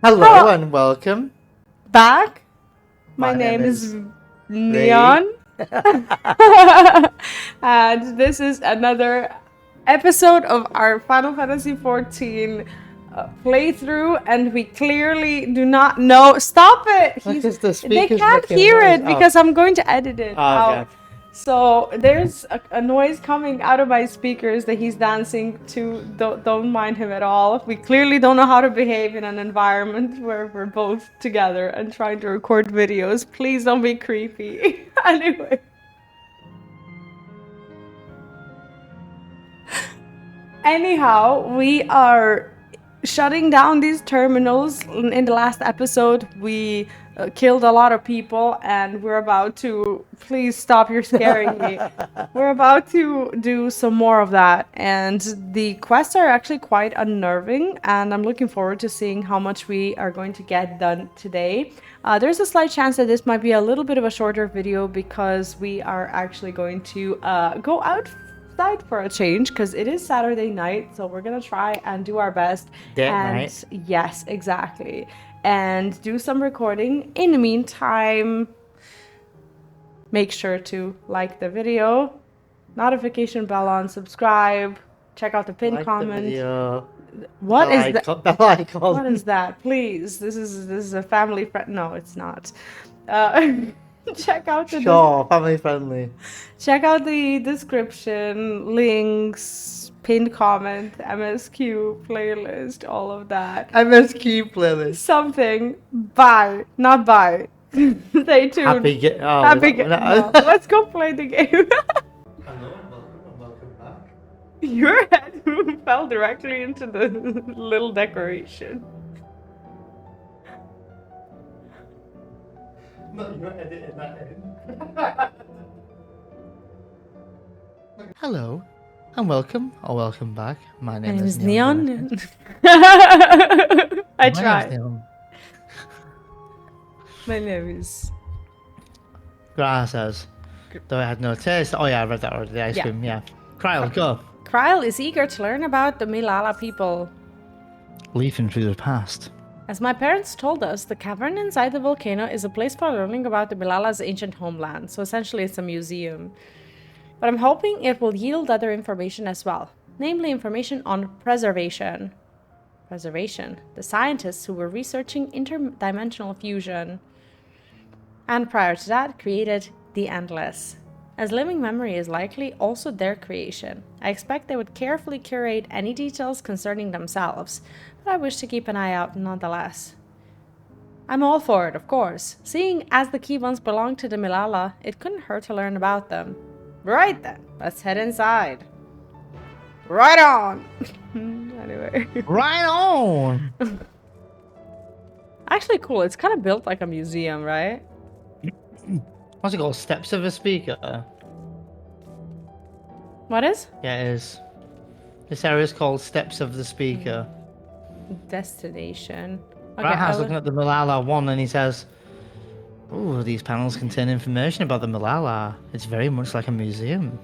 Hello and welcome back. My name is Neon. And this is another episode of our Final Fantasy XIV playthrough, and we clearly do not know. Stop it! They can't hear it because I'm going to edit it out. So there's a noise coming out of my speakers that he's dancing to. Don't mind him at all. We clearly don't know how to behave in an environment where we're both together and trying to record videos. Please don't be creepy. Anyway. Anyhow, we are shutting down these terminals. In the last episode, we killed a lot of people, and we're about to... Please stop, you're scaring me. We're about to do some more of that, and the quests are actually quite unnerving, and I'm looking forward to seeing how much we are going to get done today. There's a slight chance that this might be a little bit of a shorter video because we are actually going to go out for a change, because it is Saturday night, so we're gonna try and do our best. Night. Yes, exactly, and do some recording. In the meantime, make sure to like the video, notification bell on, subscribe, check out the pinned comment. What is that? What is that? Please, this is a family friend. No, it's not. Check out the family friendly. Check out the description, links, pinned comment, MSQ playlist, all of that. MSQ playlist. Something. Bye. Not bye. Stay tuned. No. Let's go play the game. Hello and welcome back. Your head fell directly into the little decoration. No, you're editing that in. Hello and welcome back. My name is Neon. I tried. My name is... Gra says, though I had no taste. Oh yeah, I read that already. The ice cream, yeah. Kryle, go. Kryle is eager to learn about the Milala people. Leafing through the past. As my parents told us, the cavern inside the volcano is a place for learning about the Milala's ancient homeland, so essentially it's a museum. But I'm hoping it will yield other information as well, namely information on preservation. Preservation, the scientists who were researching interdimensional fusion. And prior to that, created the Endless. As living memory is likely also their creation, I expect they would carefully curate any details concerning themselves, but I wish to keep an eye out nonetheless. I'm all for it, of course. Seeing as the key ones belong to the Milala, it couldn't hurt to learn about them. Right then, let's head inside. Right on! Anyway. Right on! Actually cool, it's kind of built like a museum, right? What's it called? Steps of a speaker? What is? Yeah, it is. This area is called Steps of the Speaker. Destination. Okay, Raha's looking at the Milala one and he says, "Ooh, these panels contain information about the Milala. It's very much like a museum."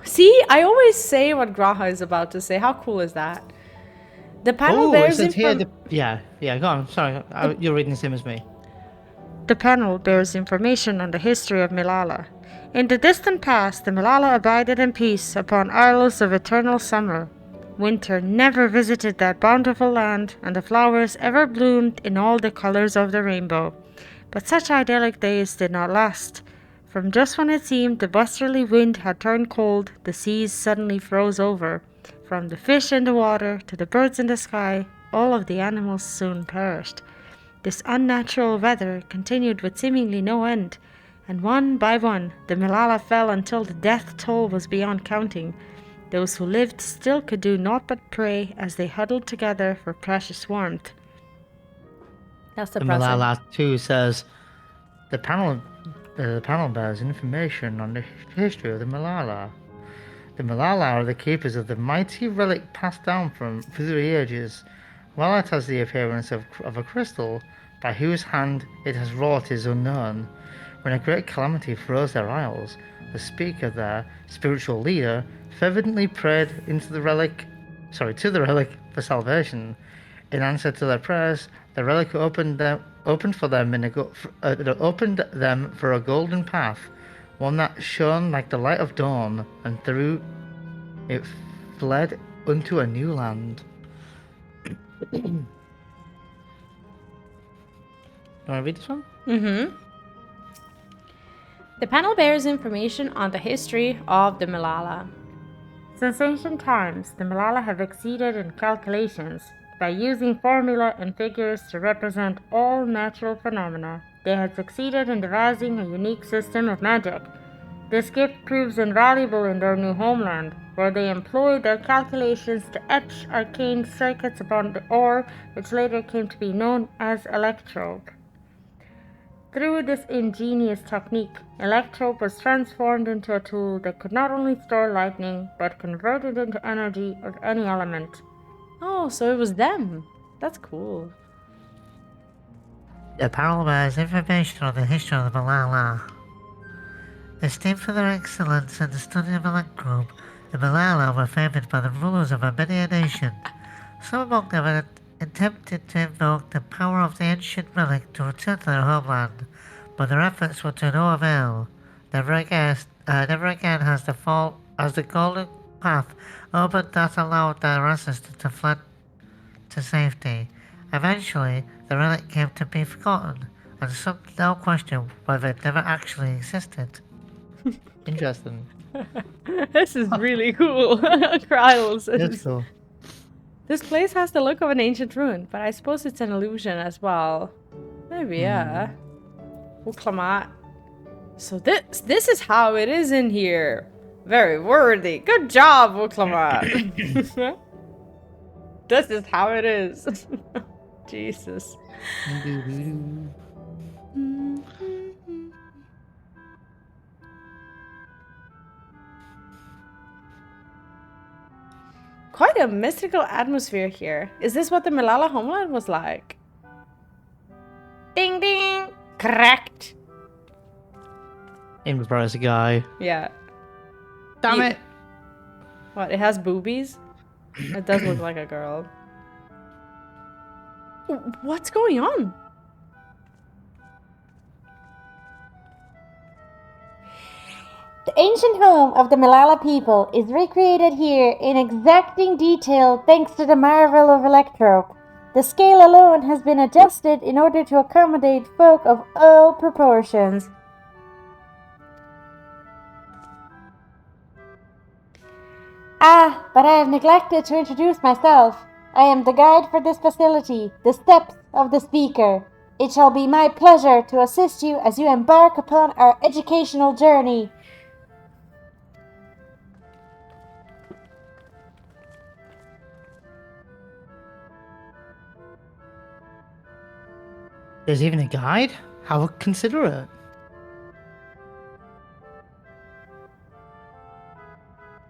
See, I always say what Graha is about to say. How cool is that? The panel bears information. Yeah, go on. Sorry, you're reading the same as me. The panel bears information on the history of Milala. In the distant past, the Milala abided in peace upon isles of eternal summer. Winter never visited that bountiful land, and the flowers ever bloomed in all the colors of the rainbow. But such idyllic days did not last. From just when it seemed the westerly wind had turned cold, the seas suddenly froze over. From the fish in the water to the birds in the sky, all of the animals soon perished. This unnatural weather continued with seemingly no end, and one by one the Milala fell until the death toll was beyond counting. Those who lived still could do naught but pray as they huddled together for precious warmth. That's the Milala 2 says, the panel bears information on the history of the Milala. The Milala are the keepers of the mighty relic passed down through the ages. While it has the appearance of a crystal, by whose hand it has wrought is unknown. When a great calamity froze their isles, the speaker, their spiritual leader, fervently prayed to the relic for salvation. In answer to their prayers, the relic opened for them opened them for a golden path, one that shone like the light of dawn, and through it fled unto a new land. You want to read this one? Mm-hmm. The panel bears information on the history of the Malala. Since ancient times, the Malala have exceeded in calculations. By using formula and figures to represent all natural phenomena, they had succeeded in devising a unique system of magic. This gift proves invaluable in their new homeland, where they employed their calculations to etch arcane circuits upon the ore, which later came to be known as electrope. Through this ingenious technique, electrope was transformed into a tool that could not only store lightning, but convert it into energy of any element. Oh, so it was them. That's cool. The panel bears information on the history of the Malala. Esteemed for their excellence in the study of electrope, the Malala were favoured by the rulers of a many nation. Some among them had attempted to invoke the power of the ancient relic to return to their homeland, but their efforts were to no avail. Never again has the golden path opened that allowed their ancestors to flee to safety. Eventually, the relic came to be forgotten, and some now question whether it never actually existed. Interesting. This is really cool. Kryl says. That's cool. This place has the look of an ancient ruin, but I suppose it's an illusion as well. Maybe, yeah. Uklamat. So this is how it is in here. Very worthy. Good job, Uklamat. This is how it is. Jesus. Quite a mystical atmosphere here. Is this what the Malala homeland was like? Ding ding! Correct! Improvise a guy. Yeah. Damn it! What, it has boobies? It does look like a girl. What's going on? The ancient home of the Malala people is recreated here in exacting detail thanks to the marvel of electrope. The scale alone has been adjusted in order to accommodate folk of all proportions. Ah, but I have neglected to introduce myself. I am the guide for this facility, the Steps of the Speaker. It shall be my pleasure to assist you as you embark upon our educational journey. There's even a guide? How considerate.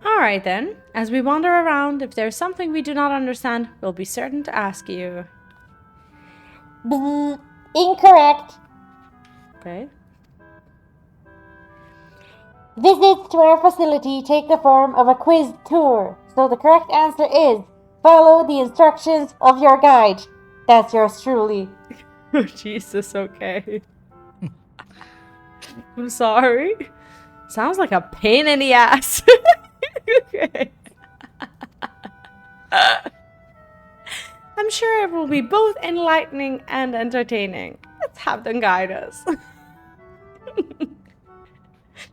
Alright then. As we wander around, if there's something we do not understand, we'll be certain to ask you. Incorrect. Okay. Visits to our facility take the form of a quiz tour, so the correct answer is follow the instructions of your guide. That's yours truly. Oh, Jesus, okay. I'm sorry. Sounds like a pain in the ass. Okay. I'm sure it will be both enlightening and entertaining. Let's have them guide us.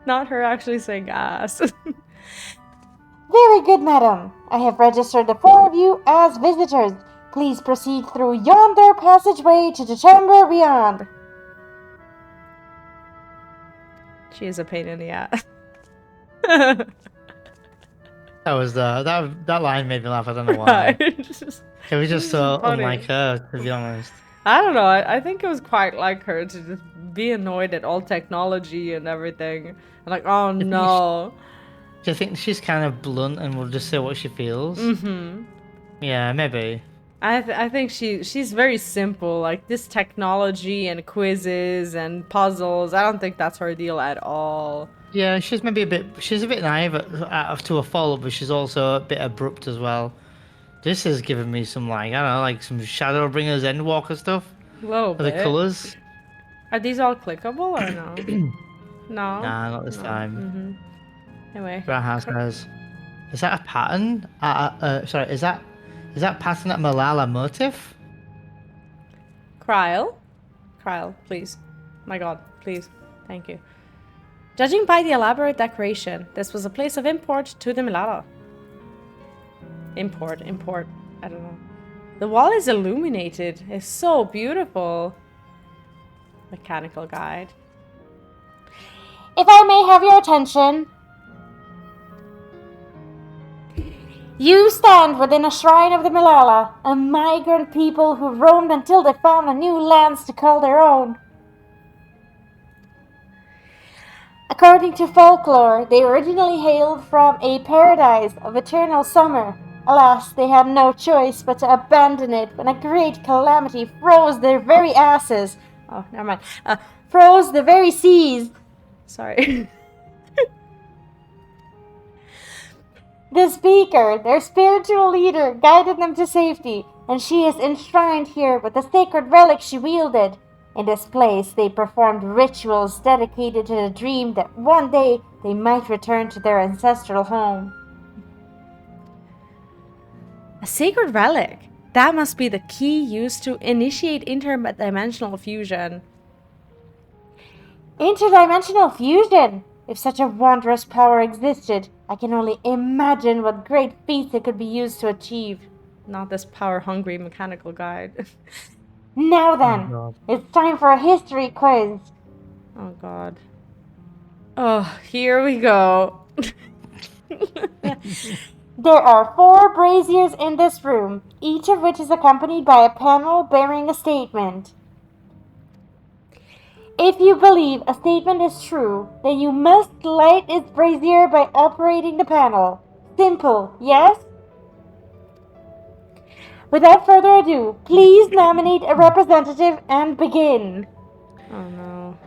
Not her actually saying ass. Very good, madam. I have registered the four of you as visitors. Please proceed through yonder passageway to the chamber beyond. She is a pain in the ass. That was that line made me laugh. I don't know why. It was just so funny. unlike her, to be honest. I don't know. I think it was quite like her to just be annoyed at all technology and everything. Like, oh no. Do you think she's kind of blunt and will just say what she feels? Mm-hmm. Yeah, maybe. I think she's very simple. Like this technology and quizzes and puzzles. I don't think that's her deal at all. Yeah, she's maybe a bit. She's a bit naive to a fault, but she's also a bit abrupt as well. This is giving me some, like, I don't know, like some Shadowbringers Endwalker stuff. A little With the bit. colours. Are these all clickable or no? No? Nah, not this time. Mm-hmm. Anyway. Graha says, is that a pattern? Sorry, is that pattern at Malala motif? Kryl, please. My god, please. Thank you. Judging by the elaborate decoration, this was a place of import to the Malala. Import. I don't know. The wall is illuminated. It's so beautiful. Mechanical guide. If I may have your attention. You stand within a shrine of the Malala, a migrant people who roamed until they found a new lands to call their own. According to folklore, they originally hailed from a paradise of eternal summer. Alas, they had no choice but to abandon it when a great calamity froze their very asses. Oh, never mind. Froze the very seas. Sorry. The speaker, their spiritual leader, guided them to safety, and she is enshrined here with the sacred relic she wielded. In this place, they performed rituals dedicated to the dream that one day they might return to their ancestral home. A sacred relic. That must be the key used to initiate interdimensional fusion. Interdimensional fusion! If such a wondrous power existed, I can only imagine what great feats it could be used to achieve. Not this power-hungry mechanical guide. Now then, God. it's time for a history quiz. Oh god. Oh, here we go. There are 4 braziers in this room, each of which is accompanied by a panel bearing a statement. If you believe a statement is true, then you must light its brazier by operating the panel. Simple, yes? Without further ado, please nominate a representative and begin. Oh no.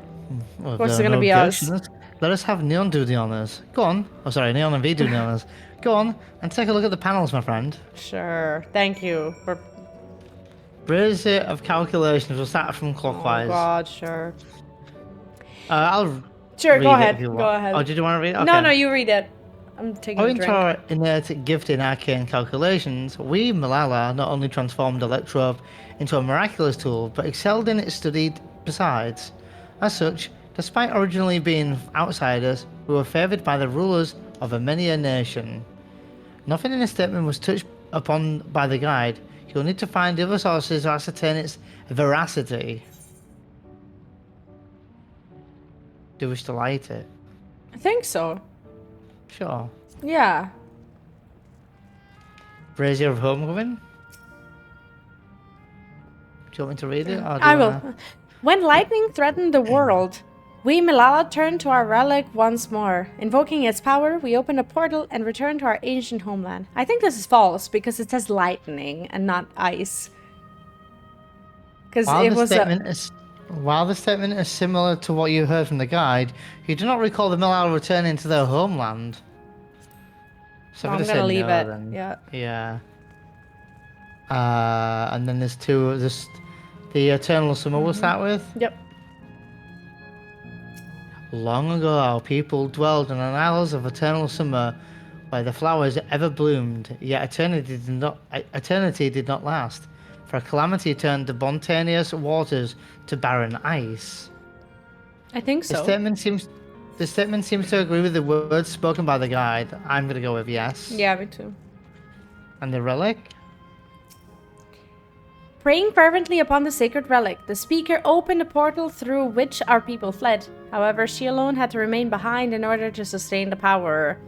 Well, Of course there it's are gonna no be us. objections. Let us have Neon do the honours. Go on. Oh, sorry, Neon and V do the honours. Go on and take a look at the panels, my friend. Sure. Thank you for... Brazier of calculations will start from Oh clockwise. god, sure. I'll Sure, read go it ahead. if you Go want. ahead. Oh, did you want to read it? Okay. No, you read it. I'm taking a Owing drink. to our innate gift in arcane calculations, we, Malala, not only transformed Electrove into a miraculous tool, but excelled in its study besides. As such, despite originally being outsiders, we were favoured by the rulers of a many a nation. Nothing in the statement was touched upon by the guide. You'll need to find other sources to ascertain its veracity. Do you wish to light it? I think so. Sure. Yeah. Brazier of Homecoming? Do you want me to read it? Or do I you will. wanna- When lightning threatened the world, we Malala turned to our relic once more. Invoking its power, we opened a portal and returned to our ancient homeland. I think this is false because it says lightning and not ice. Because it was While the statement is similar to what you heard from the guide, you do not recall the Malala returning to their homeland. So if I'm I just gonna say leave no, it. then Yeah. yeah. And then there's two. The Eternal Summer we'll start with. Yep. Long ago, our people dwelled on the isles of Eternal Summer, where the flowers ever bloomed. Yet eternity did not last, for a calamity turned the spontaneous waters to barren ice. I think so. The statement seems to agree with the words spoken by the guide. I'm gonna go with yes. Yeah, me too. And the relic? Praying fervently upon the sacred relic, the speaker opened a portal through which our people fled. However, she alone had to remain behind in order to sustain the power.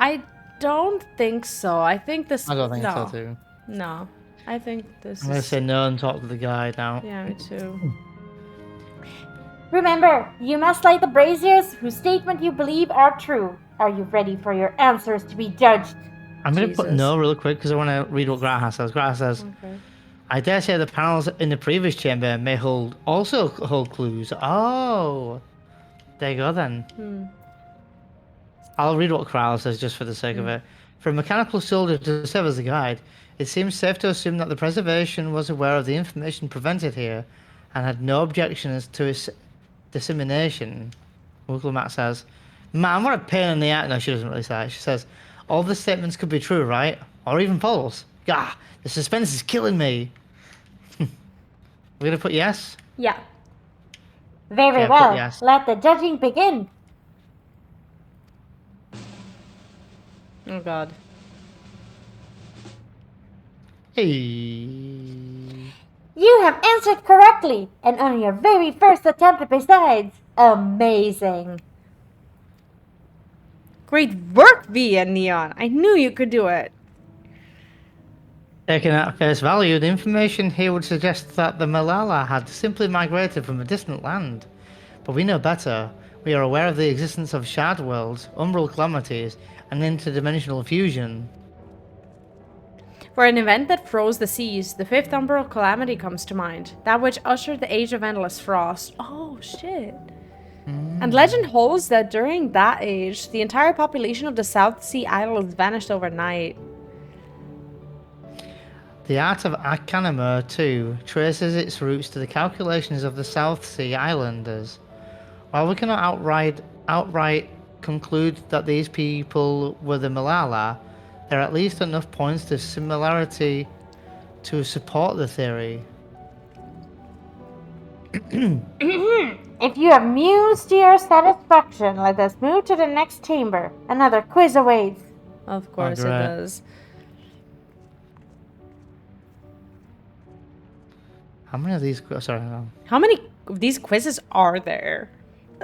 I don't think so. I think this... I don't think no. so too. No. I think this I'm gonna is... say no and talk to the guide now. Yeah, me too. Remember, you must light the braziers whose statement you believe are true. Are you ready for your answers to be judged? I'm gonna put Jesus. no real quick because I want to read what Graha says. Graha says, Okay. I dare say the panels in the previous chamber may also hold clues. Oh, there you go then. I'll read what Kral says just for the sake of it. For a mechanical soldier to serve as a guide, it seems safe to assume that the preservation was aware of the information presented here and had no objections to its dissemination. Uncle Matt says, "Man, what a pain in the ass." No, she doesn't really say it. She says, "All the statements could be true, right? Or even false. Gah, the suspense is killing me." We're going to put yes? Yeah. Very Yeah, put well. yes. Let the judging begin. Oh god. Hey. You have answered correctly, and on your very first attempt besides. Amazing. Great work, Vee and Neon. I knew you could do it. Taken at face value, the information here would suggest that the Malala had simply migrated from a distant land. But we know better. We are aware of the existence of shard worlds, umbral calamities, and interdimensional fusion. For an event that froze the seas, the Fifth Umbral Calamity comes to mind. That which ushered the Age of Endless Frost. Oh, shit. And legend holds that during that age, the entire population of the South Sea Islands vanished overnight. The art of Akanima, too, traces its roots to the calculations of the South Sea Islanders. While we cannot outright conclude that these people were the Malala, there are at least enough points of similarity to support the theory. If you have mused to your satisfaction, let us move to the next chamber. Another quiz awaits. Of course it Great. does. How many of these? Sorry, no. How many of these quizzes are there?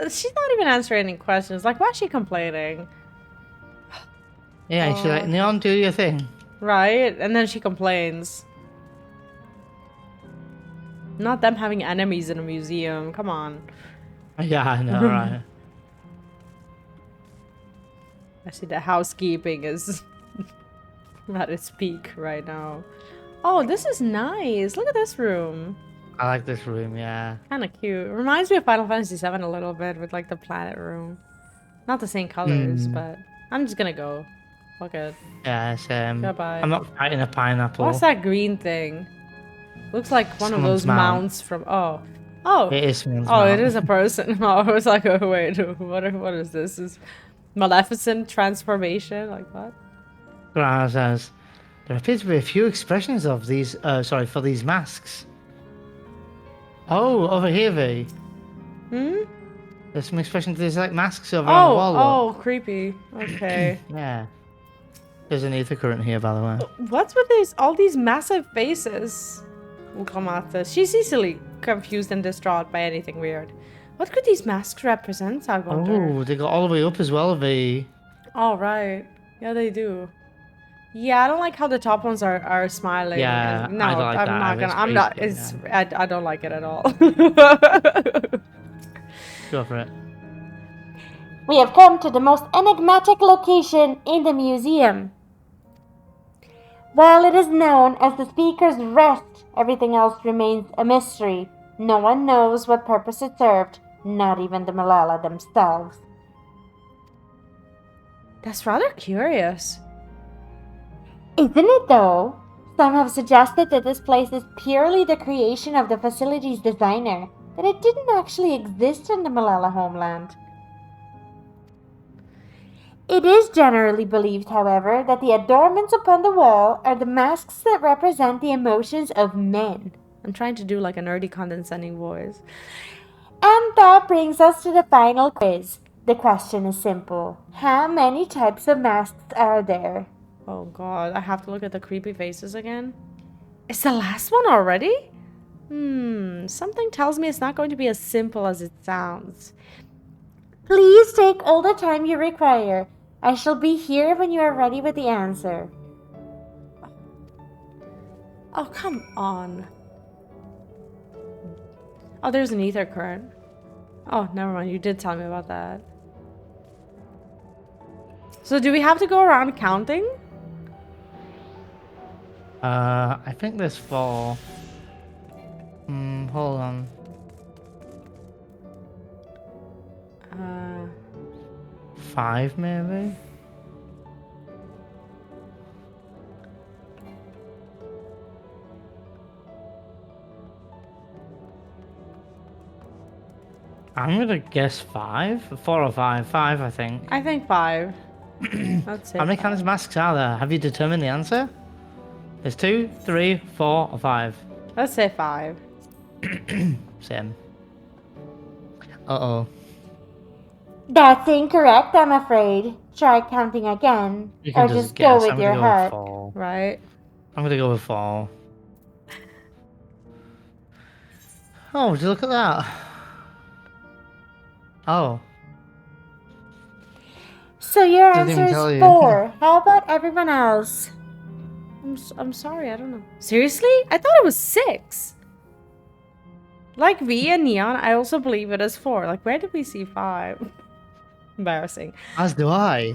She's not even answering any questions. Like, why is she complaining? Yeah, she's like, Neon, do your thing. Right? And then she complains. Not them having enemies in a museum. Come on. Yeah, I know, right? I see the housekeeping is at its peak right now. Oh, this is nice. Look at this room. I like this room, yeah. Kind of cute. Reminds me of Final Fantasy VII a little bit with like the planet room. Not the same colors, but I'm just gonna go. Fuck it. Yeah, same. Goodbye. I'm not fighting a pineapple. What's that green thing? Looks like one of Someone's those mount. mounts from. Oh. Oh. It is someone's Oh, it mount. is a person. Oh, I was like, oh, wait, what is this? Is Maleficent transformation? Like what? Grana says, there appears to be a few expressions of these, for these masks. Oh, over here, Vee. There's some expressions to these, like, masks over on the wall. Oh, creepy. Okay. Yeah. There's an ether current here, by the way. What's with all these massive faces? We'll come at this. She's easily confused and distraught by anything weird. What could these masks represent, I wonder? Oh, they got all the way up as well, Vee. Oh, right. Yeah, they do. Yeah, I don't like how the top ones are smiling. Yeah, No, I don't like I'm that not either. gonna. It's I'm not. crazy, It's. yeah. I don't like it at all. Go for it. We have come to the most enigmatic location in the museum. While it is known as the Speaker's Rest, everything else remains a mystery. No one knows what purpose it served, not even the Malala themselves. That's rather curious. Isn't it though? Some have suggested that this place is purely the creation of the facility's designer, that it didn't actually exist in the Malala homeland. It is generally believed, however, that the adornments upon the wall are the masks that represent the emotions of men. I'm trying to do like a nerdy condescending voice. And that brings us to the final quiz. The question is simple. How many types of masks are there? Oh god, I have to look at the creepy faces again. Is the last one already? Something tells me it's not going to be as simple as it sounds. Please take all the time you require. I shall be here when you are ready with the answer. Oh, come on. Oh, there's an ether current. Oh, never mind. You did tell me about that. So do we have to go around counting? I think there's 4. Hold on. 5 maybe? I'm gonna guess 5, 4 or 5, 5 I think. I think 5. Let's say How many 5. kind of masks are there? Have you determined the answer? There's 2, 3, 4 or 5. Let's say 5. Same. Uh-oh. That's incorrect, I'm afraid. Try counting again. You can Or just just go guess. with I'm gonna your go heart. with 4. Right? I'm gonna go with 4. Oh, would you look at that? Oh. So your Doesn't answer even is tell you. 4. How about everyone else? I'm sorry, I don't know. Seriously? I thought it was 6. Like Vee and Neon, I also believe it is 4. Like, where did we see 5? Embarrassing. As do I.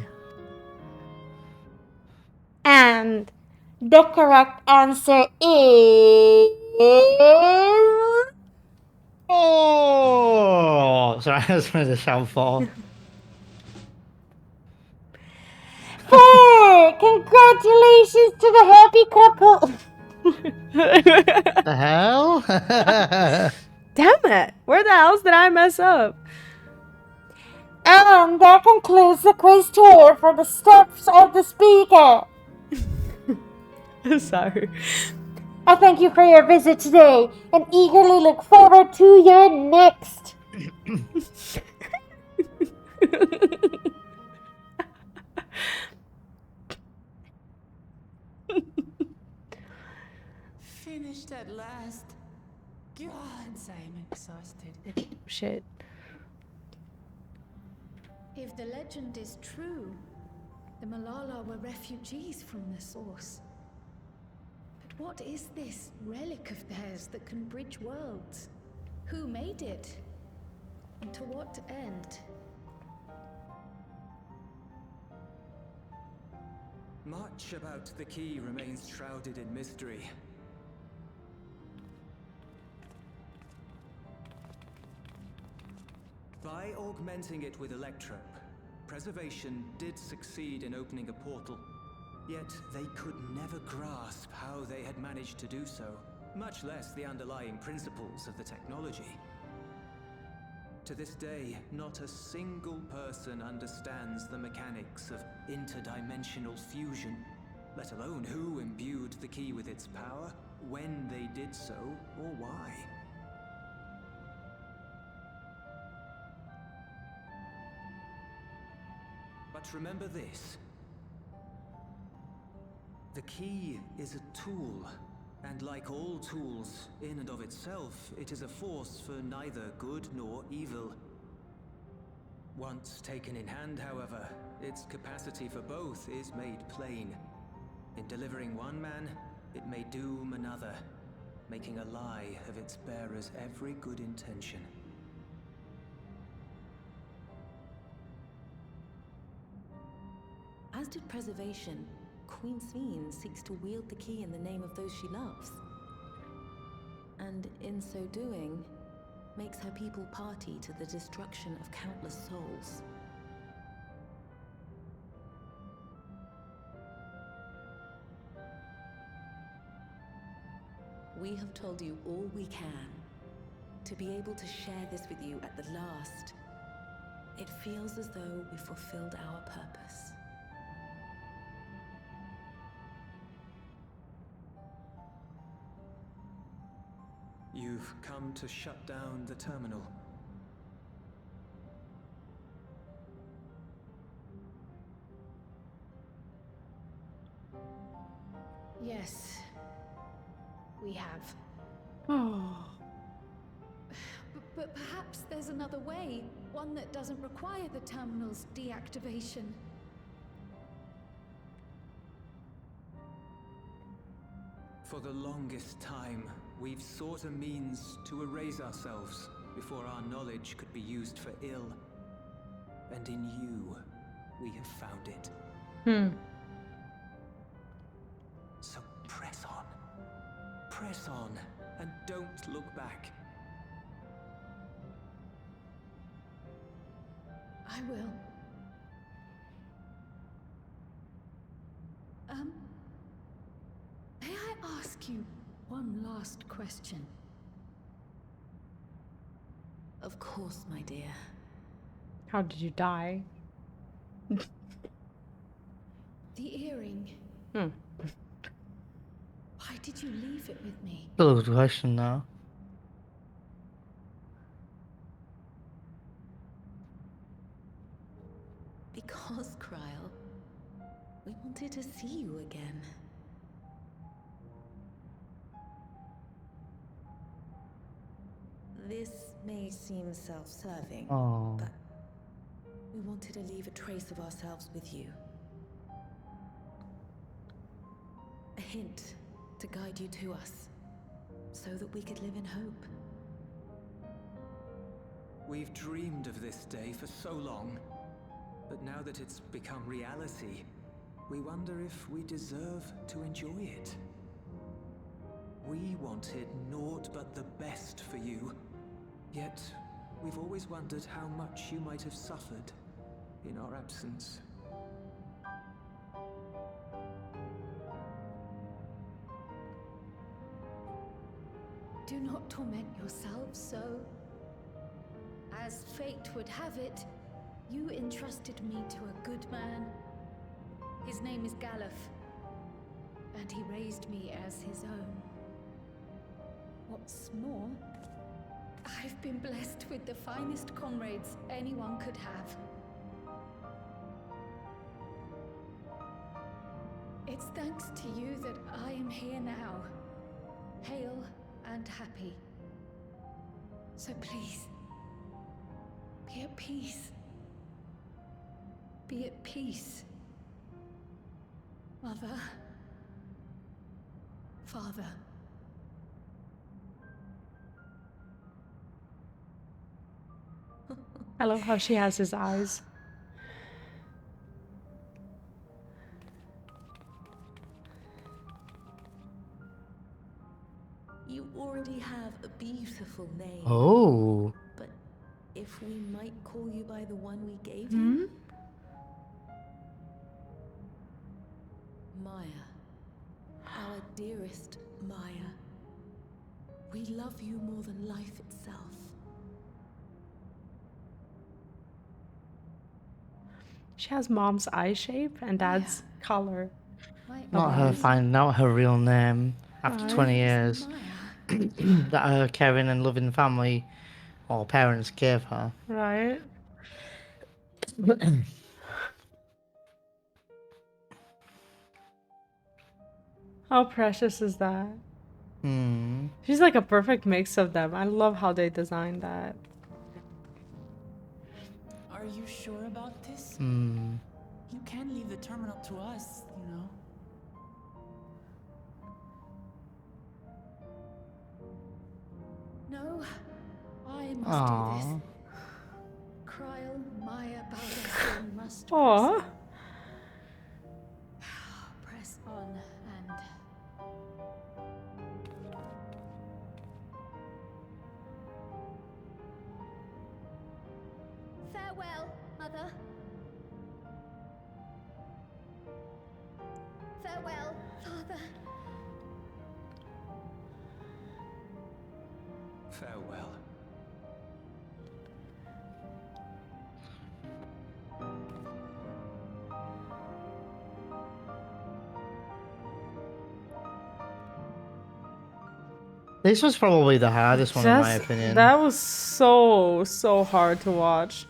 And the correct answer is... Oh! Sorry, I just wanted to shout 4. 4! Congratulations to the happy couple! The hell? Damn it! Where the hell did I mess up? And that concludes the quiz tour for the steps of the speaker. Sorry. I thank you for your visit today and eagerly look forward to your next. Finished at last. God, I'm exhausted. Shit. If the legend is true, the Malala were refugees from the source. But what is this relic of theirs that can bridge worlds? Who made it? And to what end? Much about the key remains shrouded in mystery. By augmenting it with electrope, Preservation did succeed in opening a portal. Yet they could never grasp how they had managed to do so, much less the underlying principles of the technology. To this day, not a single person understands the mechanics of interdimensional fusion, let alone who imbued the key with its power, when they did so, or why. But remember this. The key is a tool, and like all tools, in and of itself, it is a force for neither good nor evil. Once taken in hand, however, its capacity for both is made plain. In delivering one man, it may doom another, making a lie of its bearer's every good intention. As did Preservation, Queen Sveen seeks to wield the key in the name of those she loves. And in so doing, makes her people party to the destruction of countless souls. We have told you all we can, to be able to share this with you at the last. It feels as though we fulfilled our purpose. You've come to shut down the terminal. Yes, we have. Oh. But perhaps there's another way, one that doesn't require the terminal's deactivation. For the longest time, we've sought a means to erase ourselves before our knowledge could be used for ill. And in you, we have found it. So press on. Press on, and don't look back. I will. May I ask you one last question? Of course, my dear. How did you die? The earring. Hmm. Why did you leave it with me? Still a good question now. Because, Kryl, we wanted to see you again. This may seem self-serving, Oh. but we wanted to leave a trace of ourselves with you. A hint to guide you to us, so that we could live in hope. We've dreamed of this day for so long, but now that it's become reality, we wonder if we deserve to enjoy it. We wanted naught but the best for you, yet we've always wondered how much you might have suffered in our absence. Do not torment yourselves so. As fate would have it, you entrusted me to a good man. His name is Galuf, and he raised me as his own. What's more, I've been blessed with the finest comrades anyone could have. It's thanks to you that I am here now, hale and happy. So please, be at peace. Be at peace. Mother. Father. I love how she has his eyes. You already have a beautiful name. Oh. But if we might call you by the one we gave you? Maya. Our dearest Maya. We love you more than life itself. She has mom's eye shape and dad's color. Not her finding out her real name after 20 years that her caring and loving family or parents gave her. Right? How precious is that? Hmm. She's like a perfect mix of them. I love how they designed that. Are you sure about this? Hmm. You can leave the terminal to us, you know. No, I must do this. Kryl, Maya, Baldur must Aw. press on and... Farewell, Mother. Farewell, Father. Farewell. This was probably the hardest one in my opinion. That was so hard to watch.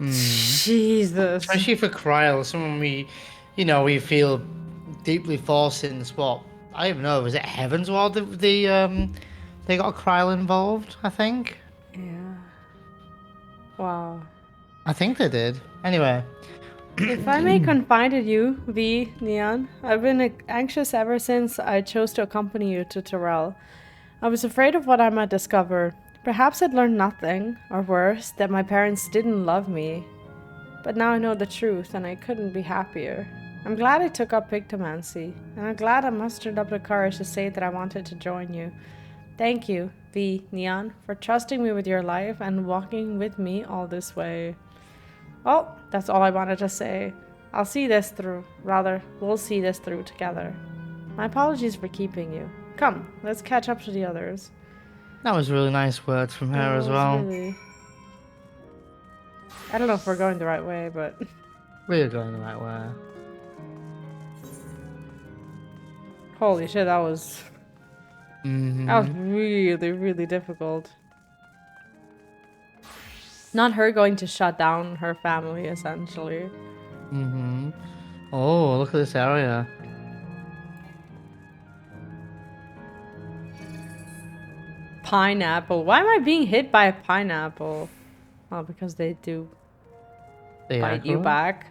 Jesus. Especially for Kryl, someone we feel deeply forced in the spot. I don't even know, was it Heaven's Ward they got Kryl involved, I think? Yeah. Wow. I think they did. Anyway. If I may confide in you, Vee Neon, I've been anxious ever since I chose to accompany you to Terrell. I was afraid of what I might discover. Perhaps I'd learned nothing, or worse, that my parents didn't love me. But now I know the truth, and I couldn't be happier. I'm glad I took up pictomancy, and I'm glad I mustered up the courage to say that I wanted to join you. Thank you, Vee Neon, for trusting me with your life and walking with me all this way. Well, that's all I wanted to say. We'll see this through together. My apologies for keeping you. Come, let's catch up to the others. That was really nice words from her It as was well. really... I don't know if we're going the right way, but... We're going the right way. Holy shit, that was... Mm-hmm. That was really, really difficult. Not her going to shut down her family, essentially. Mm-hmm. Oh, look at this area. Pineapple. Why am I being hit by a pineapple? Oh, because they do They bite you aggro. back.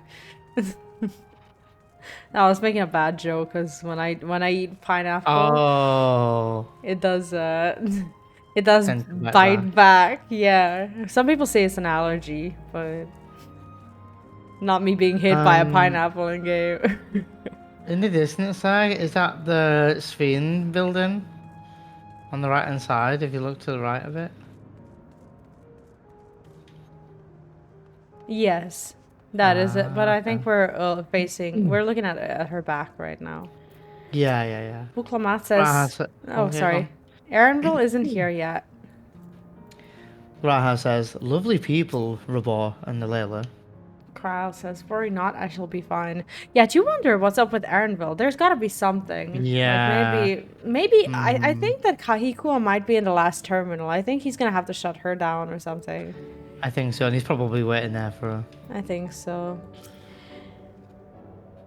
No, I was making a bad joke because when I eat pineapple, Oh. it does it does Tend to bite bite back. Yeah. Some people say it's an allergy, but not me being hit by a pineapple in game. In the distance side, is that the Sveen building? On the right hand side, if you look to the right of it? Yes, that is it. But I think Okay. we're we're looking at her back right now. Yeah, yeah, yeah. Buklamat says, oh, okay, sorry. Aaronville isn't here yet. Raha says, lovely people, Rabor and the Layla. Kyle says, worry not, I shall be fine. Yeah, do you wonder what's up with Aaronville? There's got to be something. Yeah. Like maybe I think that Kahikua might be in the last terminal. I think he's going to have to shut her down or something. I think so, and he's probably waiting there for her. I think so.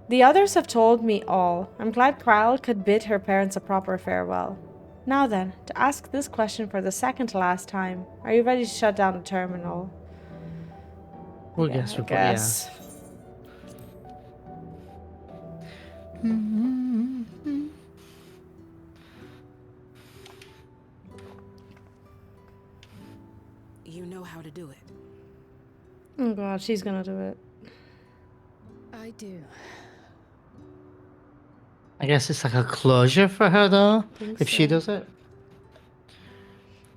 The others have told me all. I'm glad Kyle could bid her parents a proper farewell. Now then, to ask this question for the second to last time. Are you ready to shut down the terminal? We'll Yeah, guess I we'll put, guess. You know how to do it. Oh god, she's gonna do it. I do. I guess it's like a closure for her though, if she so. does it.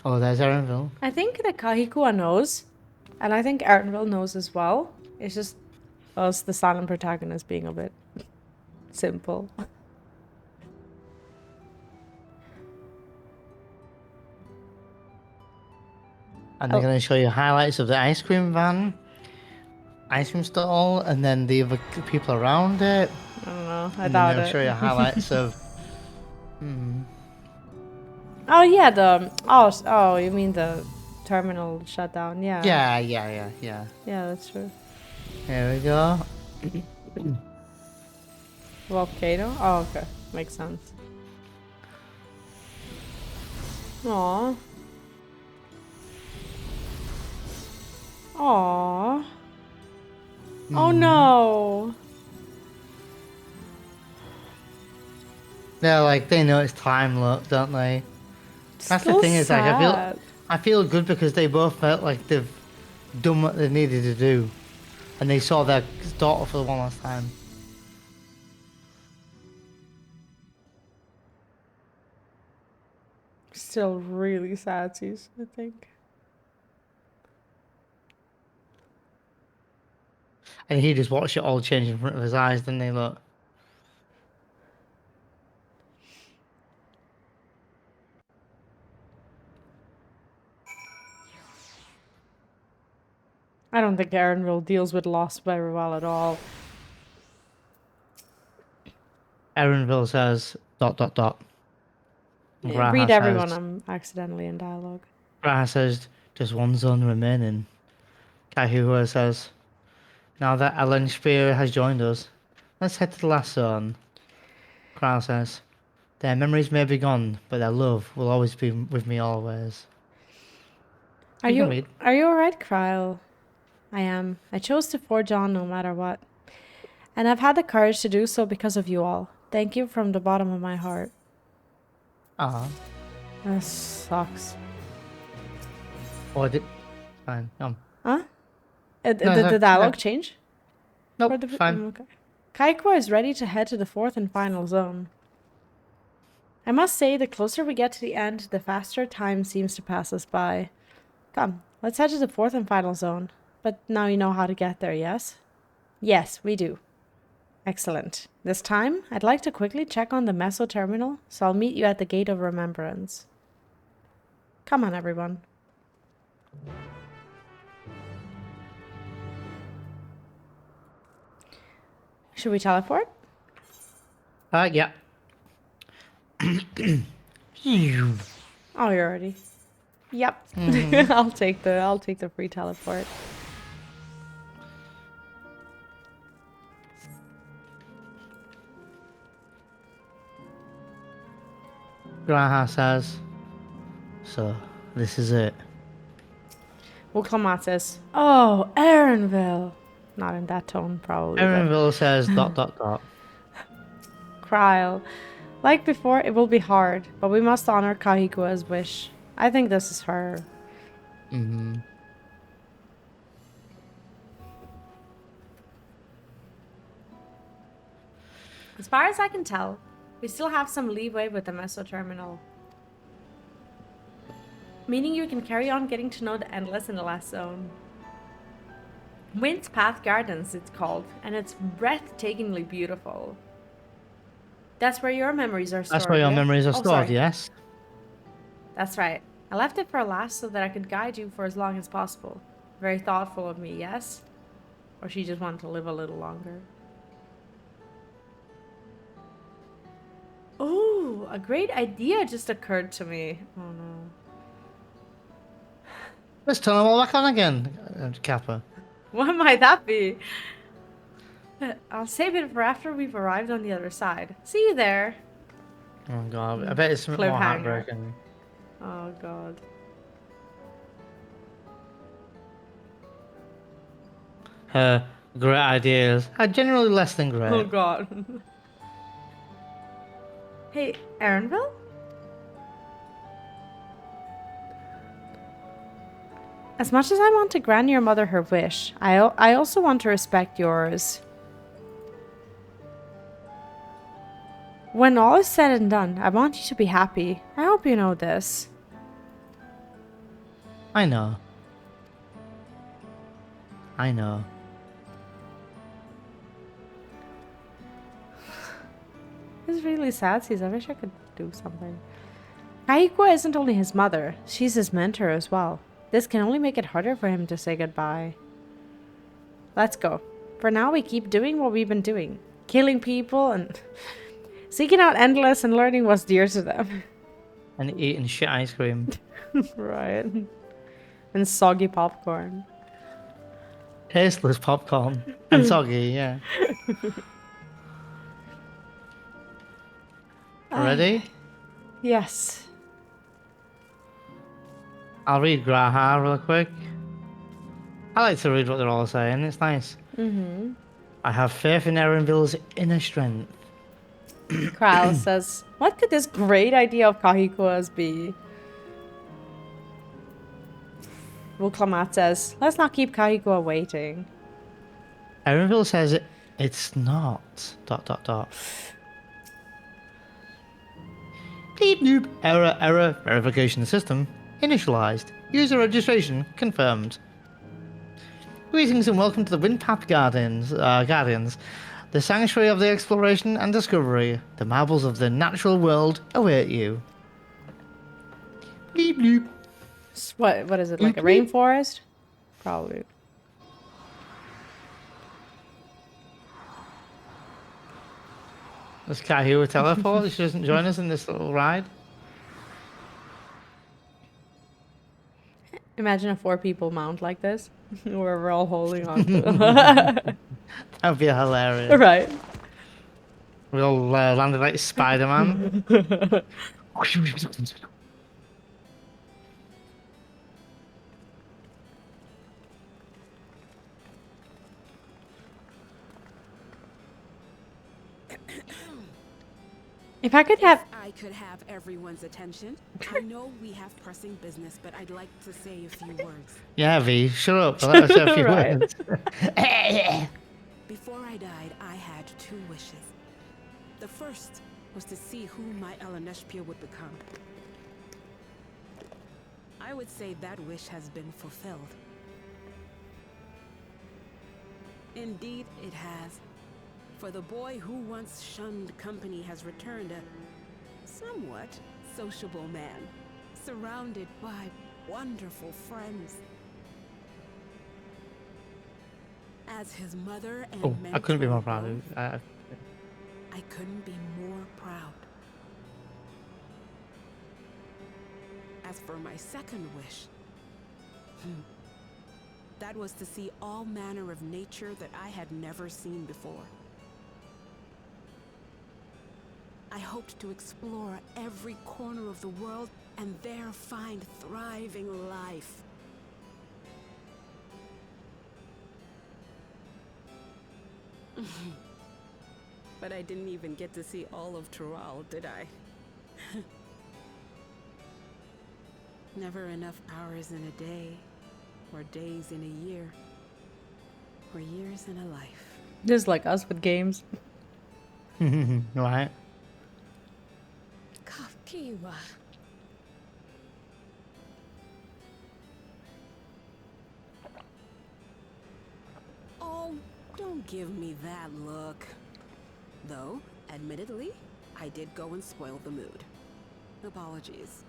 Oh, there's Aaronville. I think that Kahikua knows, and I think Aaronville knows as well. It's just us, the silent protagonist, being a bit simple. And they're going to show you highlights of the ice cream van, ice cream stall, and then the other people around it. I don't know. I And then doubt they'll it. show you highlights of... Oh yeah, the oh you mean the terminal shutdown? Yeah. Yeah. Yeah, that's true. Here we go. Volcano? Oh, okay. Makes sense. Aww. Aww. Oh no. They're like, they know it's time, look, don't they? That's the Still thing is, like, sad. I feel good because they both felt like they've done what they needed to do. And they saw their daughter for the one last time. Still really sad, Sis, I think. And he just watched it all change in front of his eyes, didn't he, look? I don't think Aaronville deals with loss very well at all. Aaronville says, ... Yeah, read everyone, I'm accidentally in dialogue. Graha says, just one zone remaining. Kahua says, now that Alan Spear has joined us, let's head to the last zone. Kryle says, their memories may be gone, but their love will always be with me always. Are can you read. alright, Kryle? I am. I chose to forge on no matter what. And I've had the courage to do so because of you all. Thank you from the bottom of my heart. Ah. That sucks. Oh, I did. Fine. Huh? No, Did the dialogue change? Nope, Or the- fine. Okay. Kaikwa is ready to head to the fourth and final zone. I must say, the closer we get to the end, the faster time seems to pass us by. Come, let's head to the fourth and final zone. But now you know how to get there, yes? Yes, we do. Excellent. This time, I'd like to quickly check on the Meso terminal, so I'll meet you at the Gate of Remembrance. Come on, everyone. Should we teleport? Yeah. Oh, you're already. Yep. I'll take the free teleport. Graha says, so this is it. Wilclamat says, "Oh, Aaronville." Not in that tone, probably. Aaronville says ... Kryle. Like before, it will be hard, but we must honor Kahikua's wish. I think this is her. Mm-hmm. As far as I can tell, we still have some leeway with the Meso Terminal. Meaning you can carry on getting to know the Endless in the last zone. Wind's Path Gardens, it's called, and it's breathtakingly beautiful. That's where your memories are stored. That's where your yeah? memories are stored, sorry. yes? That's right. I left it for last so that I could guide you for as long as possible. Very thoughtful of me, yes? Or she just wanted to live a little longer. Oh, a great idea just occurred to me. Oh no. Let's turn them all back on again, Kappa. What might that be? I'll save it for after we've arrived on the other side. See you there. Oh god, I bet it's something more Cliffhanger. heartbreaking. Oh god. Her great ideas are generally less than great. Oh god. Hey, Aaronville? As much as I want to grant your mother her wish, I also want to respect yours. When all is said and done, I want you to be happy. I hope you know this. I know. I know. It's really sad, Sis. I wish I could do something. Kahikua isn't only his mother, she's his mentor as well. This can only make it harder for him to say goodbye. Let's go. For now, we keep doing what we've been doing. Killing people and seeking out Endless and learning what's dear to them. And eating shit ice cream. Right. And soggy popcorn. Tasteless popcorn. And soggy, yeah. Ready? Yes. I'll read Graha real quick. I like to read what they're all saying, it's nice. Mm-hmm. I have faith in Aaronville's inner strength. Kryle says, what could this great idea of Kahikua's be? Wilclamat says, let's not keep Kahikua waiting. Aaronville says it's not... ... Bleep noop. Error. Verification system initialized. User registration confirmed. Greetings and welcome to the Windpath Guardians, the sanctuary of the exploration and discovery. The marvels of the natural world await you. Bleep bloop. What is it, like a rainforest? Probably. Does Kahua teleport? She doesn't join us in this little ride. Imagine a 4 people mount like this, where we're all holding on to them. That'd be hilarious. Right. We all landed like Spider-Man. If I could have... I could have everyone's attention. I know we have pressing business, but I'd like to say a few words. Yeah, Vee, shut up. Let us say a few Right. words. Before I died, I had 2 wishes. The first was to see who my Elaneshpia would become. I would say that wish has been fulfilled. Indeed, it has. For the boy who once shunned company has returned a somewhat sociable man. surrounded by wonderful friends. As his mother and Oh, I couldn't be more mentor proud. both, I couldn't be more proud. As for my second wish, that was to see all manner of nature that I had never seen before. I hoped to explore every corner of the world and there find thriving life. But I didn't even get to see all of Tural, did I? Never enough hours in a day, or days in a year, or years in a life. Just like us with games. Right. Kakiwa. Oh, don't give me that look. Though, admittedly, I did go and spoil the mood. Apologies.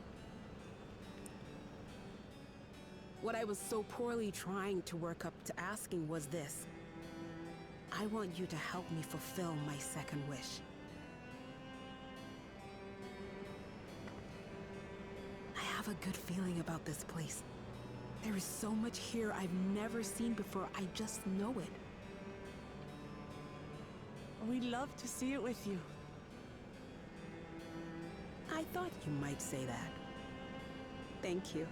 What I was so poorly trying to work up to asking was this. I want you to help me fulfill my second wish. I have a good feeling about this place. There is so much here I've never seen before, I just know it. We'd love to see it with you. I thought you might say that. Thank you.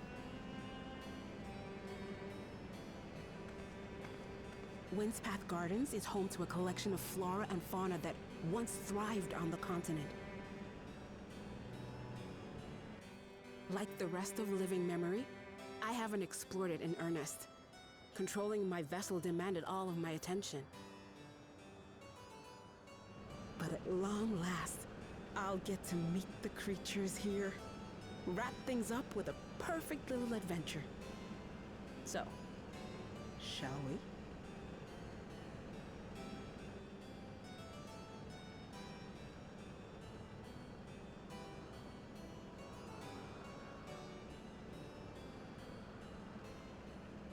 Windspath Gardens is home to a collection of flora and fauna that once thrived on the continent. Like the rest of living memory, I haven't explored it in earnest. Controlling my vessel demanded all of my attention. But at long last, I'll get to meet the creatures here. Wrap things up with a perfect little adventure. So, shall we?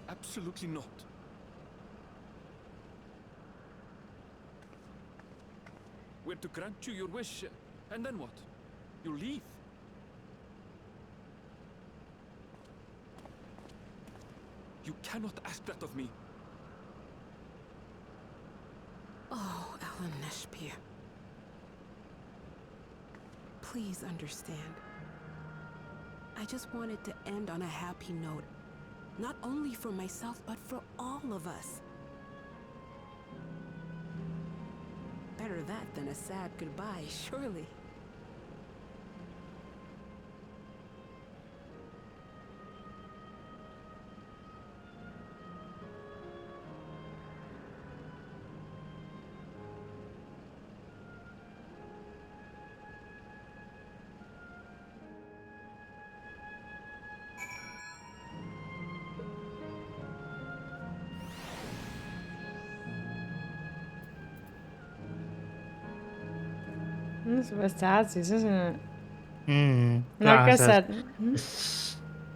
Absolutely not. We're to grant you your wish, and then what? You leave? You cannot ask that of me. Oh, Alaneshpia. Please understand. I just wanted to end on a happy note. Not only for myself, but for all of us. Better that than a sad goodbye, surely. This was Tazzy's, isn't it? Like I said,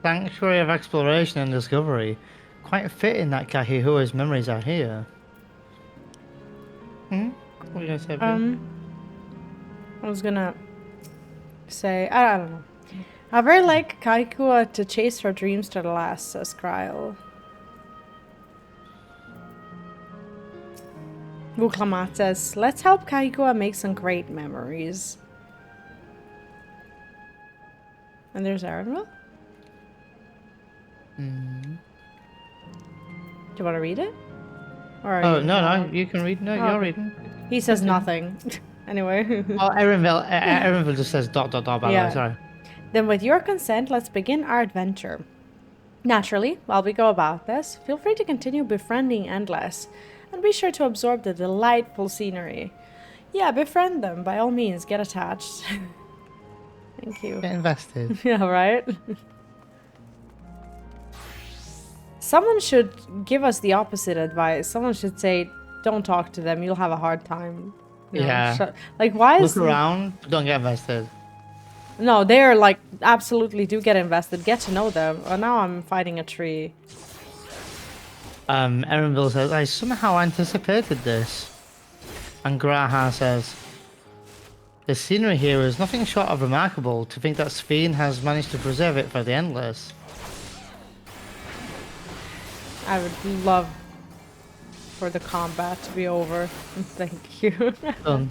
Sanctuary of Exploration and Discovery. Quite fitting that Kahihua's memories are here. What were you gonna say, Vee? I was gonna say, I don't know. I very like Kaikua to chase her dreams to the last, says Kryl. Vuklamat says, let's help Kaikua make some great memories. And there's Arenville. Do you want to read it? Or No, you can read. No, you're reading. He says nothing. Anyway. Erinville just says ... by the way, sorry. Then with your consent, let's begin our adventure. Naturally, while we go about this, feel free to continue befriending Endless, and be sure to absorb the delightful scenery. Yeah, befriend them, by all means, get attached. Thank you. Get invested. Yeah, right? Someone should give us the opposite advice. Someone should say, don't talk to them, you'll have a hard time. You know, Yeah. like, why is... Look around, don't get invested. No, they're like absolutely do get invested. Get to know them. Oh, now I'm fighting a tree. Erenville says, I somehow anticipated this. And Graha says, the scenery here is nothing short of remarkable. To think that Sphene has managed to preserve it for the endless. I would love for the combat to be over. Thank you. Done.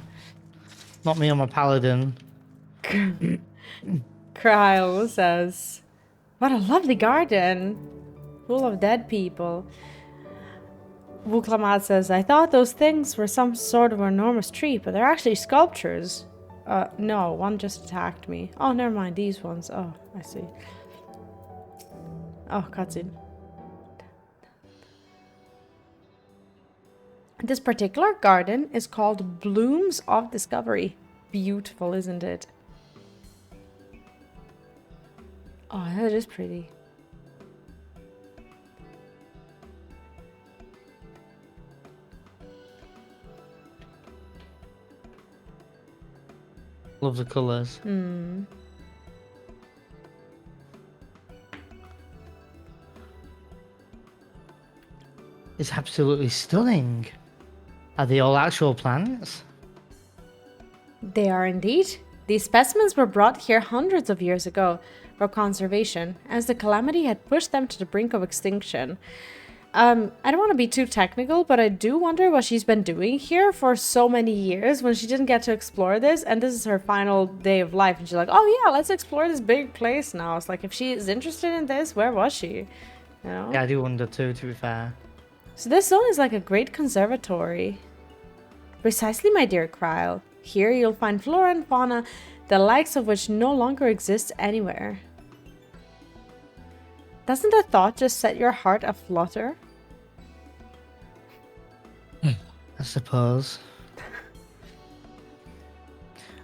Not me, I'm a paladin. Kryle says, what a lovely garden. Full of dead people. Wuklamad says, I thought those things were some sort of enormous tree, but they're actually sculptures. No, one just attacked me. Oh, never mind, these ones. Oh, I see. Oh, cutscene. This particular garden is called Blooms of Discovery. Beautiful, isn't it? Oh, that is pretty. Love the colours. It's absolutely stunning. Are they all actual plants? They are indeed. These specimens were brought here hundreds of years ago for conservation, as the calamity had pushed them to the brink of extinction. I don't want to be too technical, but I do wonder what she's been doing here for so many years when she didn't get to explore this, and this is her final day of life, and she's like, oh yeah, let's explore this big place now. It's like, if she is interested in this, where was she? You know? Yeah, I do wonder too, to be fair. So this zone is like a great conservatory. Precisely, my dear Kryle. Here you'll find flora and fauna, the likes of which no longer exist anywhere. Doesn't the thought just set your heart aflutter? I suppose.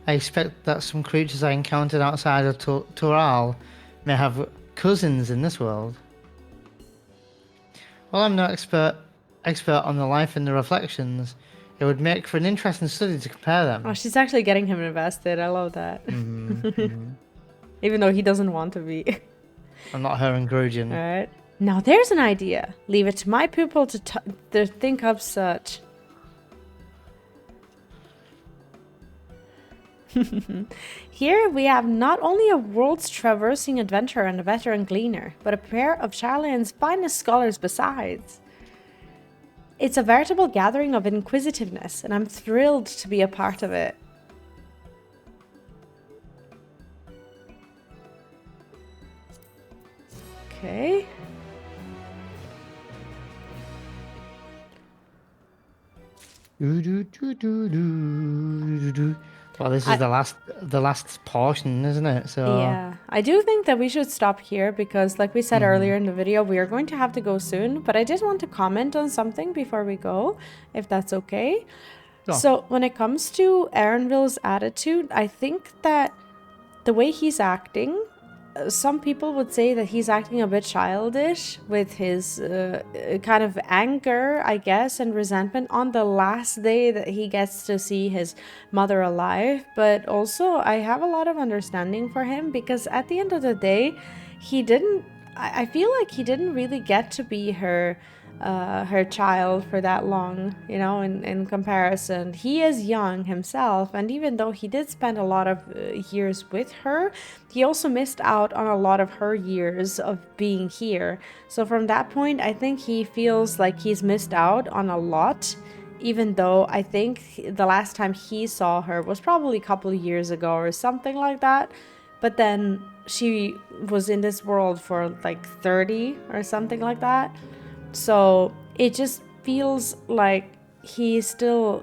I expect that some creatures I encountered outside of Toral may have cousins in this world. While I'm no expert on the life and the reflections, it would make for an interesting study to compare them. Oh, she's actually getting him invested. I love that. Even though he doesn't want to be. I'm not her encouraging. Alright. Now there's an idea. Leave it to my pupil to think of such. Here we have not only a world's traversing adventurer and a veteran gleaner, but a pair of Charlane's finest scholars besides. It's a veritable gathering of inquisitiveness, and I'm thrilled to be a part of it. Okay. Well, this is the last portion, isn't it? So yeah, I do think that we should stop here because, like we said earlier in the video, we are going to have to go soon. But I did want to comment on something before we go, if that's okay. Sure. So when it comes to Erenville's attitude, I think that the way he's acting, some people would say that he's acting a bit childish with his kind of anger, I guess, and resentment on the last day that he gets to see his mother alive. But also, I have a lot of understanding for him because at the end of the day, I feel like he didn't really get to be her child for that long, you know, in comparison. He is young himself, and even though he did spend a lot of years with her, he also missed out on a lot of her years of being here. So from that point, I think he feels like he's missed out on a lot, even though I think the last time he saw her was probably a couple of years ago or something like that. But then she was in this world for like 30 or something like that. So it just feels like he still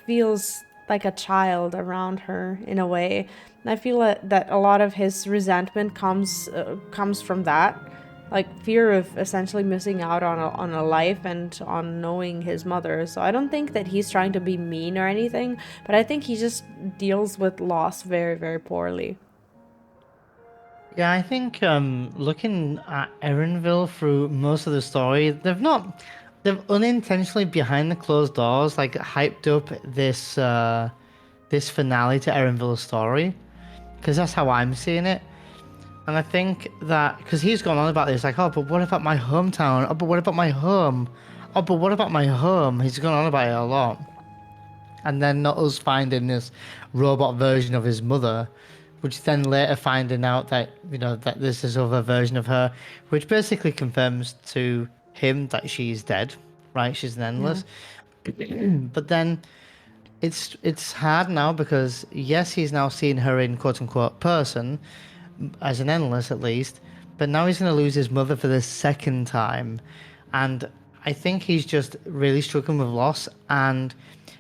feels like a child around her in a way. And I feel that a lot of his resentment comes from that, like fear of essentially missing out on a life and on knowing his mother. So I don't think that he's trying to be mean or anything, but I think he just deals with loss very, very poorly. yeah, I think looking at Erenville through most of the story, they've unintentionally behind the closed doors like hyped up this finale to Erenville's story. because that's how I'm seeing it. And I think that, because he's gone on about this, like, oh, but what about my hometown? Oh, but what about my home? Oh, but what about my home? He's gone on about it a lot. And then not us finding this robot version of his mother, which then later finding out that, you know, that there's this other version of her, which basically confirms to him that she's dead, right? She's an endless. But then it's hard now because, yes, he's now seen her in quote-unquote person, as an endless at least, but now he's going to lose his mother for the second time. And I think he's just really struggling with loss, and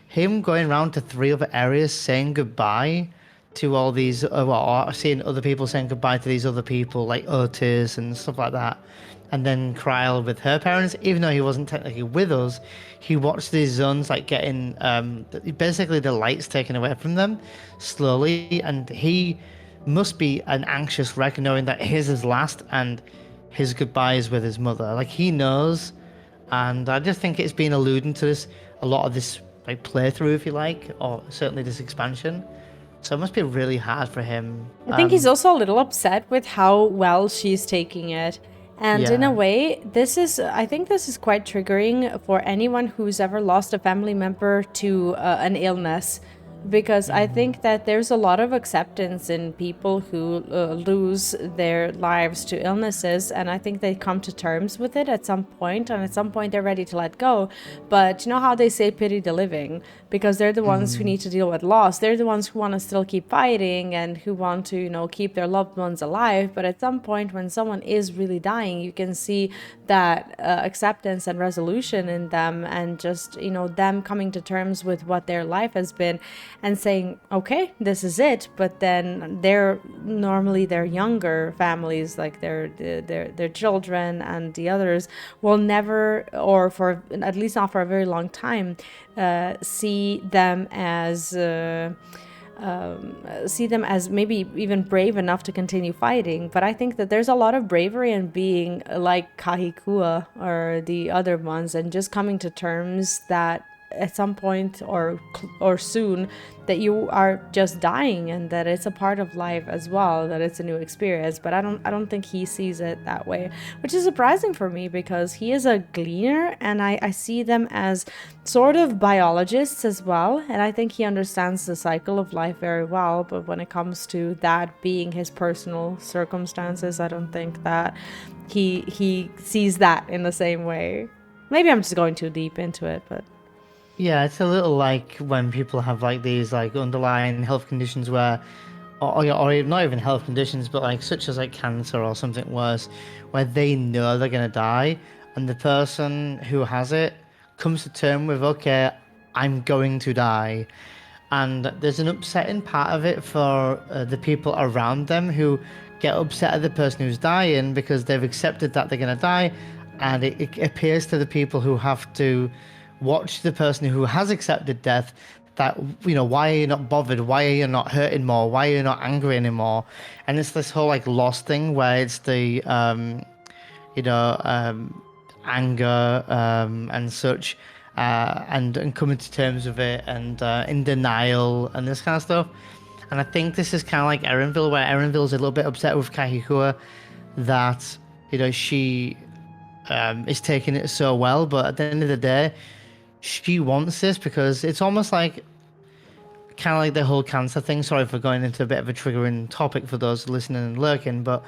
him going around to 3 other areas saying goodbye to all these, or seeing other people saying goodbye to these other people like Otis and stuff like that, and then Kryl with her parents, even though he wasn't technically with us, he watched these zones like getting basically the lights taken away from them slowly, and he must be an anxious wreck knowing that his is last and his goodbye is with his mother. Like, he knows, and I just think it's been alluding to this, a lot of this like playthrough, if you like, or certainly this expansion. So it must be really hard for him. I think he's also a little upset with how well she's taking it. And in a way, I think this is quite triggering for anyone who's ever lost a family member to an illness. Because I think that there's a lot of acceptance in people who lose their lives to illnesses, and I think they come to terms with it at some point, and at some point they're ready to let go. But you know how they say pity the living, because they're the ones who need to deal with loss. They're the ones who want to still keep fighting and who want to, you know, keep their loved ones alive. But at some point when someone is really dying, you can see that acceptance and resolution in them, and just, you know, them coming to terms with what their life has been and saying, okay, this is it. But then they're normally their younger families, like their children and the others, will never, or for at least not for a very long time, see them as maybe even brave enough to continue fighting. But I think that there's a lot of bravery in being like Kahikua or the other ones, and just coming to terms that at some point or soon that you are just dying, and that it's a part of life as well, that it's a new experience. But I don't think he sees it that way, which is surprising for me, because he is a gleaner, and I see them as sort of biologists as well, and I think he understands the cycle of life very well. But when it comes to that being his personal circumstances, I don't think that he sees that in the same way. Maybe I'm just going too deep into it, but yeah, it's a little like when people have like these like underlying health conditions where, or not even health conditions, but like such as like cancer or something worse, where they know they're gonna die, and the person who has it comes to terms with, okay, I'm going to die. And there's an upsetting part of it for the people around them who get upset at the person who's dying because they've accepted that they're gonna die, and it appears to the people who have to watch the person who has accepted death that, you know, why are you not bothered? Why are you not hurting more? Why are you not angry anymore? And it's this whole like loss thing where it's the anger and such, and coming to terms with it, and in denial and this kind of stuff. And I think this is kind of like Erenville, where Erenville's a little bit upset with Kahikua that, you know, she is taking it so well, but at the end of the day, she wants this because it's almost like kind of like the whole cancer thing. Sorry for going into a bit of a triggering topic for those listening and lurking, but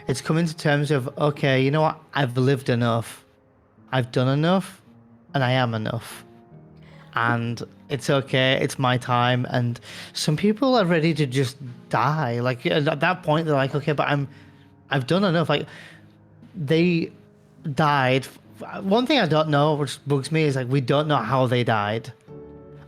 it's coming to terms of, okay, you know what? I've lived enough. I've done enough, and I am enough. And it's okay. It's my time. And some people are ready to just die. Like at that point, they're like, okay, but I've done enough. Like they died. One thing I don't know, which bugs me, is like we don't know how they died,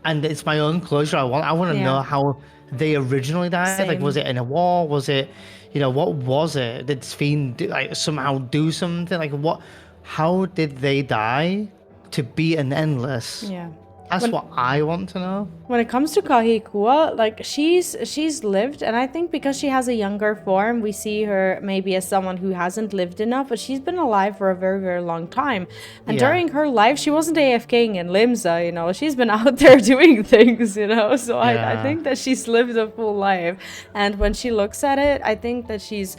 and it's my own closure. I want to know how they originally died. Same. Like, was it in a war? Was it, you know, what was it? Did Sven somehow do something? Like, what? How did they die to be an endless? yeah. That's what I want to know. When it comes to Kahikua, like she's lived, and I think because she has a younger form, we see her maybe as someone who hasn't lived enough, but she's been alive for a very, very long time. And Yeah. during her life, she wasn't AFKing in Limsa, you know, she's been out there doing things, you know. So I Yeah. think that she's lived a full life. And when she looks at it, I think that she's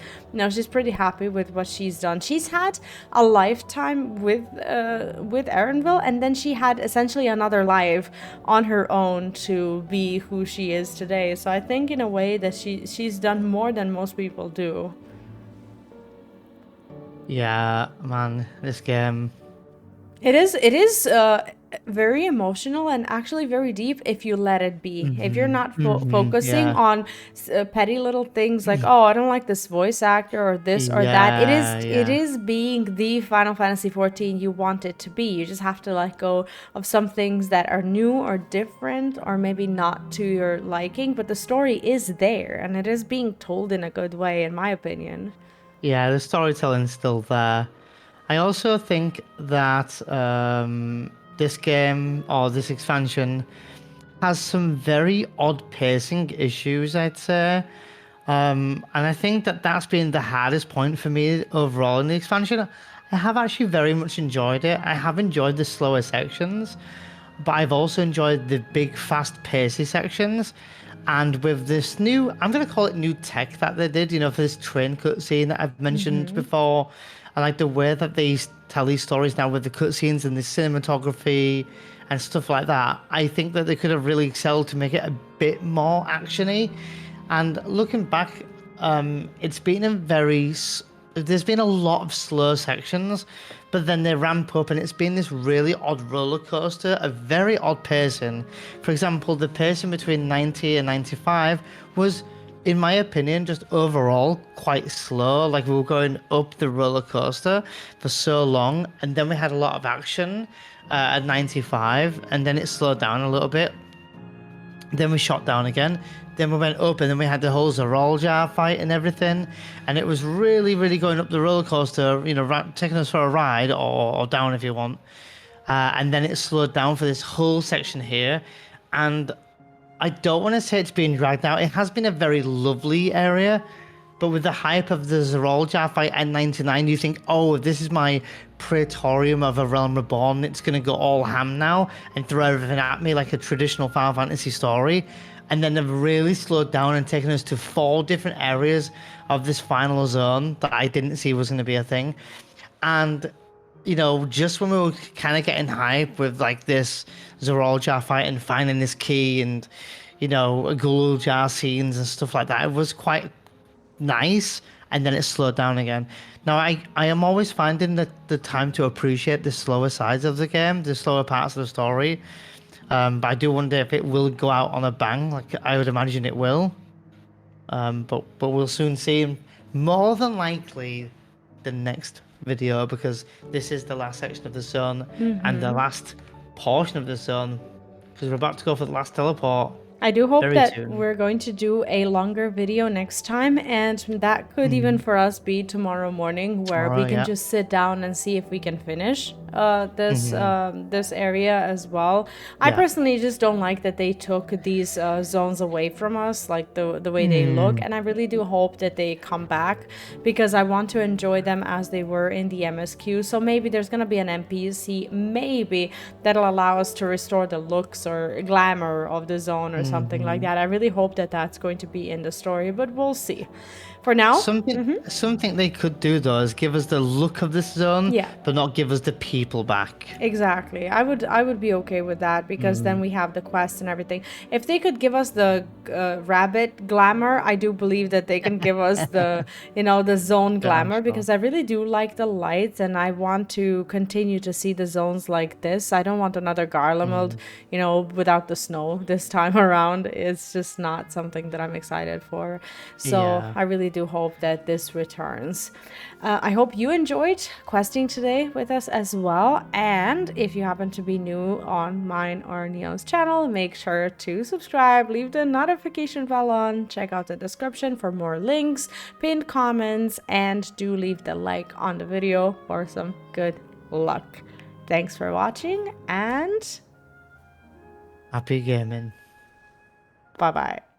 pretty happy with what she's done. She's had a lifetime with Erenville, and then she had essentially another life on her own to be who she is today. So I think in a way that she's done more than most people do. Yeah, man, this game. It is very emotional and actually very deep if you let it be. If you're not focusing yeah. on petty little things like, oh, I don't like this voice actor or this or that. It is being the Final Fantasy XIV you want it to be. You just have to let go of some things that are new or different or maybe not to your liking, but the story is there and it is being told in a good way, in my opinion. Yeah, the storytelling's still there. I also think that this game or this expansion has some very odd pacing issues, I'd say. And I think that that's been the hardest point for me overall in the expansion. I have actually very much enjoyed it. I have enjoyed the slower sections, but I've also enjoyed the big, fast-paced sections. And with this new, I'm going to call it new tech that they did, you know, for this train cutscene that I've mentioned before. I like the way that they tell these stories now with the cutscenes and the cinematography and stuff like that. I think that they could have really excelled to make it a bit more actiony. And looking back, it's been there's been a lot of slow sections, but then they ramp up and it's been this really odd roller coaster, a very odd pacing. For example, the pacing between 90 and 95 was, in my opinion, just overall quite slow. Like we were going up the roller coaster for so long, and then we had a lot of action at 95, and then it slowed down a little bit. Then we shot down again. Then we went up, and then we had the whole Eorzea fight and everything. And it was really, really going up the roller coaster, you know, taking us for a ride or down if you want. And then it slowed down for this whole section here. And I don't want to say it's being dragged out. It has been a very lovely area. But with the hype of the Eorzea fight at 99, you think, oh, this is my Praetorium of a Realm Reborn. It's going to go all ham now and throw everything at me like a traditional Final Fantasy story. And then they've really slowed down and taken us to 4 different areas of this final zone that I didn't see was going to be a thing. And, you know, just when we were kind of getting hype with like this Eorzea fight and finding this key and, you know, Gul'jar scenes and stuff like that, it was quite nice. And then it slowed down again. Now, I am always finding that the time to appreciate the slower sides of the game, the slower parts of the story. But I do wonder if it will go out on a bang. Like I would imagine it will. But we'll soon see. More than likely, the next video, because this is the last section of the zone and the last portion of the zone. Because we're about to go for the last teleport. I do hope Very that soon. we're going to do a longer video next time, and that could even for us be tomorrow morning, where we Tomorrow, can yeah. just sit down and see if we can finish this area as well. I Yeah. personally just don't like that they took these zones away from us, like the way they look, and I really do hope that they come back, because I want to enjoy them as they were in the MSQ. So maybe there's gonna be an NPC, maybe that'll allow us to restore the looks or glamour of the zone or something like that. I really hope that that's going to be in the story, but we'll see. For now, Something they could do though is give us the look of this zone, Yeah. but not give us the people back. exactly. I would be okay with that, because then we have the quest and everything. If they could give us the rabbit glamour, I do believe that they can give us the the zone glamour, because I really do like the lights and I want to continue to see the zones like this. I don't want another Dalamud, without the snow this time around. It's just not something that I'm excited for. So Yeah. I really do hope that this returns. I hope you enjoyed questing today with us as well. And if you happen to be new on mine or Neo's channel, make sure to subscribe, leave the notification bell on, check out the description for more links, pinned comments, and do leave the like on the video for some good luck. Thanks for watching, and Happy gaming. Bye bye.